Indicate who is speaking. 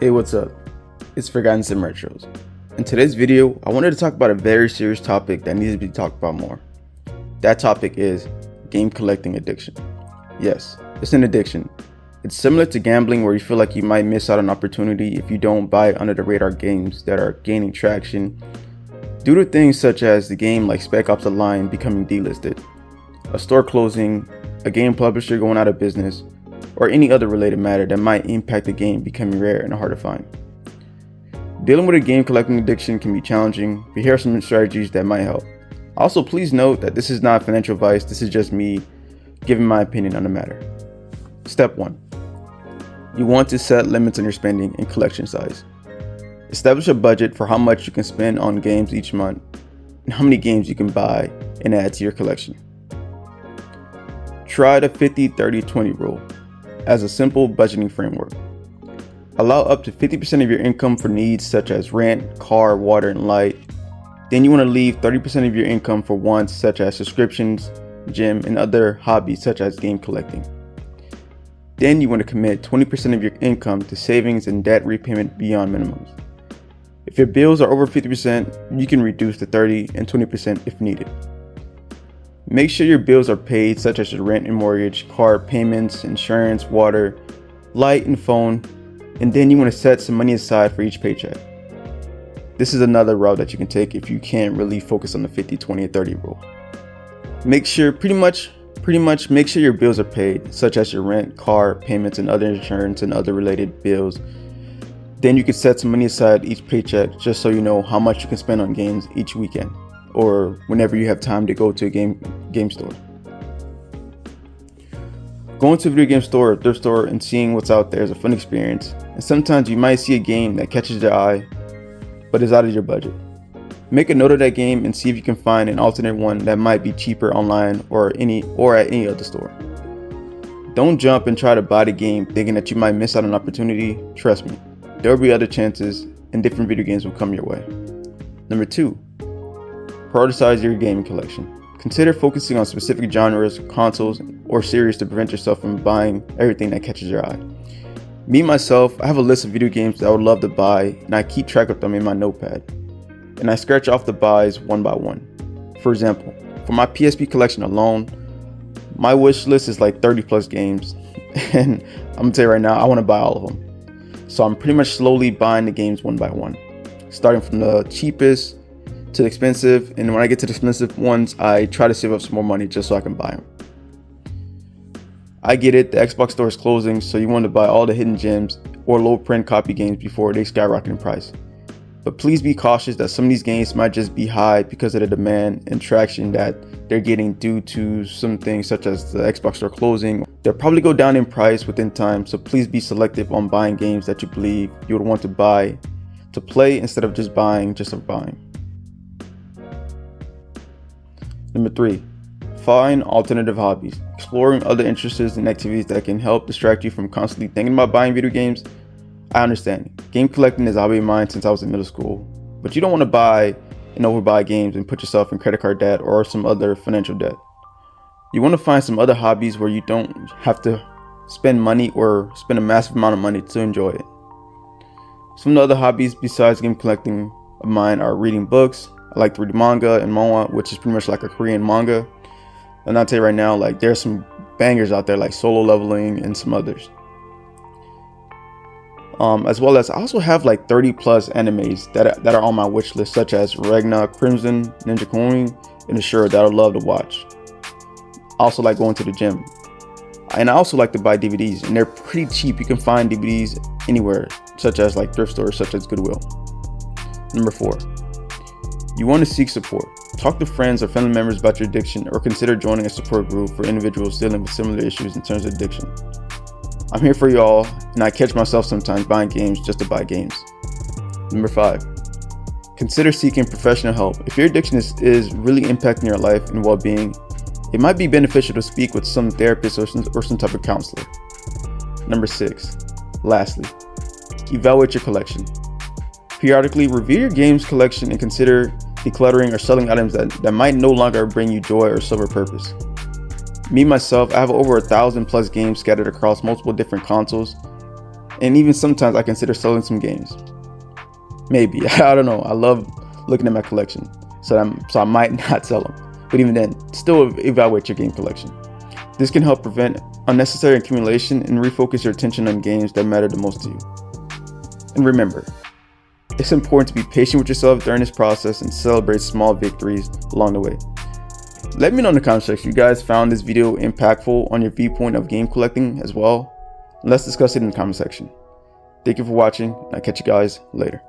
Speaker 1: Hey, what's up? It's Forgotten Sim Retros. In today's video, I wanted to talk about a very serious topic that needs to be talked about more. That topic is game collecting addiction. Yes, it's an addiction. It's similar to gambling, where you feel like you might miss out on opportunity if you don't buy under the radar games that are gaining traction due to things such as the game like Spec Ops: The Line becoming delisted, a store closing, a game publisher going out of business, or any other related matter that might impact the game becoming rare and hard to find. Dealing with a game collecting addiction can be challenging, but here are some strategies that might help. Also, please note that this is not financial advice, this is just me giving my opinion on the matter. Step 1. You want to set limits on your spending and collection size. Establish a budget for how much you can spend on games each month and how many games you can buy and add to your collection. Try the 50-30-20 rule as a simple budgeting framework. Allow up to 50% of your income for needs such as rent, car, water, and light. Then you want to leave 30% of your income for wants such as subscriptions, gym, and other hobbies such as game collecting. Then you want to commit 20% of your income to savings and debt repayment beyond minimums. If your bills are over 50%, you can reduce to 30 and 20% if needed. Make sure your bills are paid, such as your rent and mortgage, car payments, insurance, water, light, and phone, and then you want to set some money aside for each paycheck. This is another route that you can take if you can't really focus on the 50-20-30 rule. Make sure make sure your bills are paid, such as your rent, car payments, and other insurance and other related bills. Then you can set some money aside each paycheck just so you know how much you can spend on games each weekend, or whenever you have time to go to a game store. Going to a video game store or thrift store and seeing what's out there is a fun experience, and sometimes you might see a game that catches your eye but is out of your budget. Make a note of that game and see if you can find an alternate one that might be cheaper online or at any other store. Don't jump and try to buy the game thinking that you might miss out on an opportunity. Trust me, there will be other chances and different video games will come your way. Number 2. Prioritize your gaming collection. Consider focusing on specific genres, consoles, or series to prevent yourself from buying everything that catches your eye. Me, myself, I have a list of video games that I would love to buy, and I keep track of them in my notepad. And I scratch off the buys one by one. For example, for my PSP collection alone, my wish list is like 30 plus games, and I'm gonna tell you right now, I want to buy all of them. So I'm pretty much slowly buying the games one by one, starting from the cheapest to expensive, and when I get to the expensive ones, I try to save up some more money just so I can buy them. I get it, the Xbox store is closing, so you want to buy all the hidden gems or low print copy games before they skyrocket in price. But please be cautious that some of these games might just be high because of the demand and traction that they're getting due to some things such as the Xbox store closing. They'll probably go down in price within time, so please be selective on buying games that you believe you would want to buy to play instead of just buying just for buying. Number 3. Find alternative hobbies. Exploring other interests and activities that can help distract you from constantly thinking about buying video games. I understand. Game collecting is a hobby of mine since I was in middle school, but you don't want to buy and overbuy games and put yourself in credit card debt or some other financial debt. You want to find some other hobbies where you don't have to spend money or spend a massive amount of money to enjoy it. Some of the other hobbies besides game collecting of mine are reading books. I like to read manga and manhwa, which is pretty much like a Korean manga. And I'll tell you right now, like there's some bangers out there like Solo Leveling and some others. As well as I also have like 30 plus animes that are on my wish list, such as Ragna, Crimson, Ninja Koning, and Ashura that I would love to watch. I also like going to the gym. And I also like to buy DVDs, and they're pretty cheap. You can find DVDs anywhere, such as like thrift stores, such as Goodwill. Number 4. You want to seek support. Talk to friends or family members about your addiction, or consider joining a support group for individuals dealing with similar issues in terms of addiction. I'm here for y'all, and I catch myself sometimes buying games just to buy games. Number 5. Consider seeking professional help. If your addiction is really impacting your life and well-being, it might be beneficial to speak with some therapist or some type of counselor. Number 6. Lastly, evaluate your collection. Periodically review your games collection and consider decluttering or selling items that might no longer bring you joy or serve a purpose. Me, myself, I have over 1,000 plus games scattered across multiple different consoles, And even sometimes I consider selling some games. Maybe, I don't know. I love looking at my collection, so I might not sell them. But even then, still evaluate your game collection. This can help prevent unnecessary accumulation and refocus your attention on games that matter the most to you. And remember, it's important to be patient with yourself during this process and celebrate small victories along the way. Let me know in the comment section if you guys found this video impactful on your viewpoint of game collecting as well. Let's discuss it in the comment section. Thank you for watching, and I'll catch you guys later.